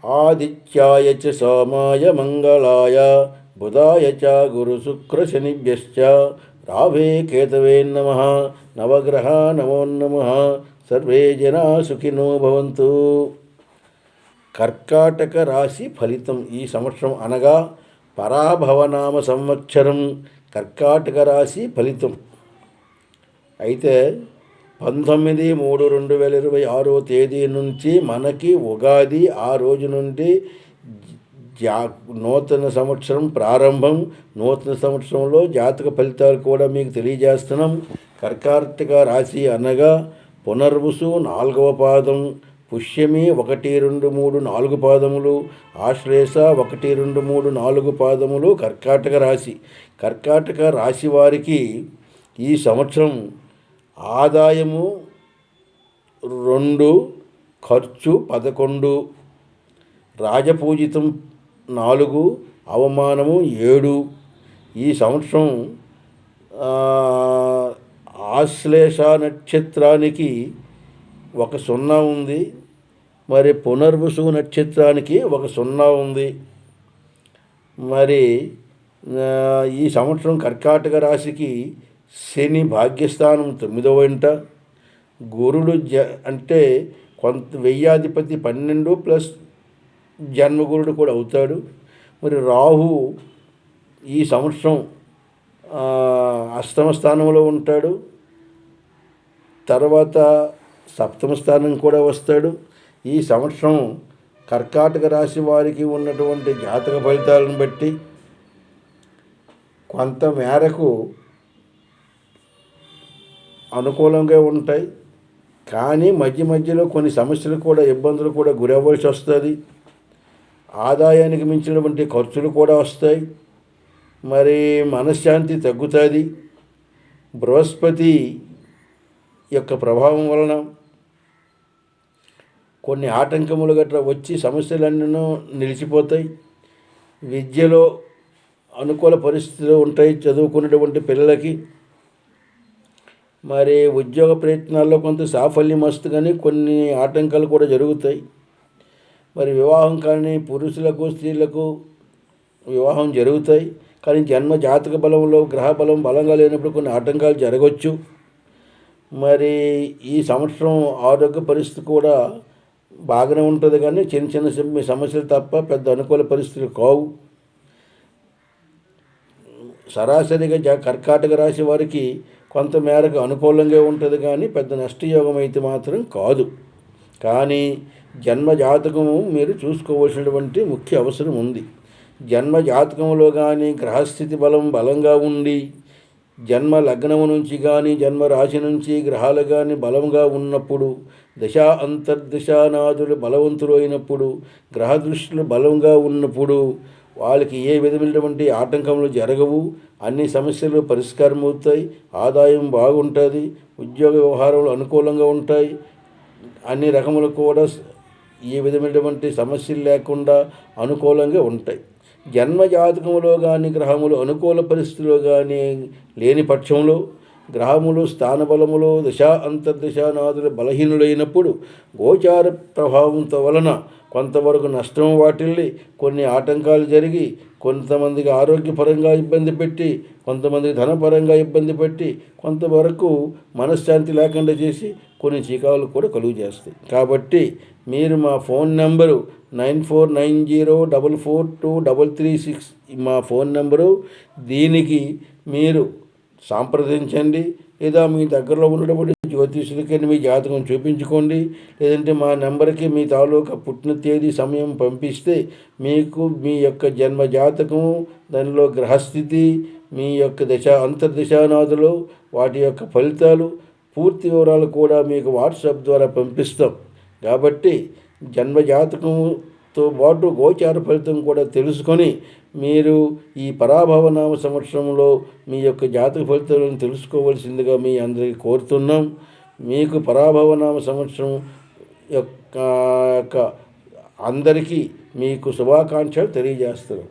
ఆదిత్యాయ చ సోమాయ మంగళాయ బుధాయ చ గురుశుక్రశనిభ్యశ్చ రాహవే కేతవే నమః. నవగ్రహ నమో నమః. సర్వే జనా సుఖినో భవంతు. కర్కాటక రాశి ఫలితం ఈ సంవత్సరం అనగా పరాభవనామ సంవత్సరం కర్కాటక రాశి ఫలితం. అయితే 19/3/2026 తేదీ నుంచి మనకి ఉగాది, ఆ రోజు నుండి నూతన సంవత్సరం ప్రారంభం. నూతన సంవత్సరంలో జాతక ఫలితాలు కూడా మీకు తెలియజేస్తున్నాం. కర్కాటక రాశి అనగా పునర్వసు 4వ పాదం, పుష్యమి 1, 2, 3, 4 పాదములు, ఆశ్లేష 1, 2, 3, 4 పాదములు కర్కాటక రాశి. కర్కాటక రాశి వారికి ఈ సంవత్సరం ఆదాయము 2, ఖర్చు 11, రాజపూజితం 4, అవమానము 7. ఈ సంవత్సరం ఆశ్లేష నక్షత్రానికి 1 0 ఉంది. మరి పునర్వసు నక్షత్రానికి 1 0 ఉంది. మరి ఈ సంవత్సరం కర్కాటక రాశికి శని భాగ్యస్థానం 9వ ఇంట, గురుడు అంటే కొంత వ్యయాధిపతి 12 ప్లస్ జన్మగురుడు కూడా అవుతాడు. మరి రాహు ఈ సంవత్సరం అష్టమ స్థానంలో ఉంటాడు. తర్వాత 7వ స్థానం కూడా వస్తాడు. ఈ సంవత్సరం కర్కాటక రాశి వారికి ఉన్నటువంటి జాతక ఫలితాలను బట్టి కొంత మేరకు అనుకూలంగా ఉంటాయి. కానీ మధ్య మధ్యలో కొన్ని సమస్యలు కూడా, ఇబ్బందులు కూడా గురవ్వాల్సి వస్తుంది. ఆదాయానికి మించినటువంటి ఖర్చులు కూడా వస్తాయి. మరి మనశ్శాంతి తగ్గుతుంది. బృహస్పతి యొక్క ప్రభావం వలన కొన్ని ఆటంకములు గట్రా వచ్చి సమస్యలన్నీ నిలిచిపోతాయి. విద్యలో అనుకూల పరిస్థితులు ఉంటాయి చదువుకున్నటువంటి పిల్లలకి. మరి ఉద్యోగ ప్రయత్నాల్లో కొంత సాఫల్యం వస్తుంది, కానీ కొన్ని ఆటంకాలు కూడా జరుగుతాయి. మరి వివాహం కానీ పురుషులకు స్త్రీలకు వివాహం జరుగుతాయి. కానీ జన్మ జాతక బలంలో గ్రహ బలం బలంగా లేనప్పుడు కొన్ని ఆటంకాలు జరగవచ్చు. మరి ఈ సంవత్సరం ఆరోగ్య పరిస్థితి కూడా బాగానే ఉంటుంది, కానీ చిన్న చిన్న సమస్యలు తప్ప పెద్ద అనుకూల పరిస్థితులు కావు. సరాసరిగా కర్కాటక రాశి వారికి కొంత మేరకు అనుకూలంగా ఉంటుంది, కానీ పెద్ద నష్టయోగం అయితే మాత్రం కాదు. కానీ జన్మ జాతకము మీరు చూసుకోవాల్సినటువంటి ముఖ్య అవసరం ఉంది. జన్మ జాతకంలో కానీ గ్రహస్థితి బలంగా ఉండి, జన్మ లగ్నము నుంచి కానీ జన్మ రాశి నుంచి గ్రహాలు కానీ బలంగా ఉన్నప్పుడు, దశా అంతర్దశానాథులు బలవంతులు అయినప్పుడు, గ్రహ దృష్టిలు బలంగా ఉన్నప్పుడు వాళ్ళకి ఏ విధమైనటువంటి ఆటంకములు జరగవు. అన్ని సమస్యలు పరిష్కారం అవుతాయి. ఆదాయం బాగుంటుంది. ఉద్యోగ వ్యవహారాలు అనుకూలంగా ఉంటాయి. అన్ని రకములు కూడా ఏ విధమైనటువంటి సమస్యలు లేకుండా అనుకూలంగా ఉంటాయి. జన్మ జాతకంలో కానీ గ్రహములు అనుకూల పరిస్థితుల్లో కానీ లేని పక్షంలో, గ్రహములు స్థానబలములు దశా అంతర్దశానాథులు బలహీనులైనప్పుడు గోచార ప్రభావంతో వలన కొంతవరకు నష్టం వాటిల్లి, కొన్ని ఆటంకాలు జరిగి, కొంతమందికి ఆరోగ్యపరంగా ఇబ్బంది పెట్టి, కొంతమందికి ధనపరంగా ఇబ్బంది పెట్టి, కొంతవరకు మనశ్శాంతి లేకుండా చేసి కొన్ని చికాకులు కూడా కలుగు చేస్తాయి. కాబట్టి మీరు మా ఫోన్ నెంబరు 9490442336 మా ఫోన్ నెంబరు. దీనికి మీరు సంప్రదించండి. లేదా మీ దగ్గరలో ఉన్నటువంటి జ్యోతిషులకి మీ జాతకం చూపించుకోండి. లేదంటే మా నెంబర్కి మీ తాలూకా పుట్టిన తేదీ సమయం పంపిస్తే మీకు మీ యొక్క జన్మ జాతకము, దానిలో గ్రహస్థితి, మీ యొక్క అంతర్దశానాథులు, వాటి యొక్క ఫలితాలు, పూర్తి వివరాలు కూడా మీకు వాట్సాప్ ద్వారా పంపిస్తాం. కాబట్టి జన్మ జాతకంతో పాటు గోచార ఫలితం కూడా తెలుసుకొని మీరు ఈ పరాభవనామ సంవత్సరంలో మీ యొక్క జాతక ఫలితాలను తెలుసుకోవాల్సిందిగా మీ అందరికీ కోరుతున్నాం. మీకు పరాభవనామ సంవత్సరం యొక్క అందరికీ మీకు శుభాకాంక్షలు తెలియజేస్తున్నాం.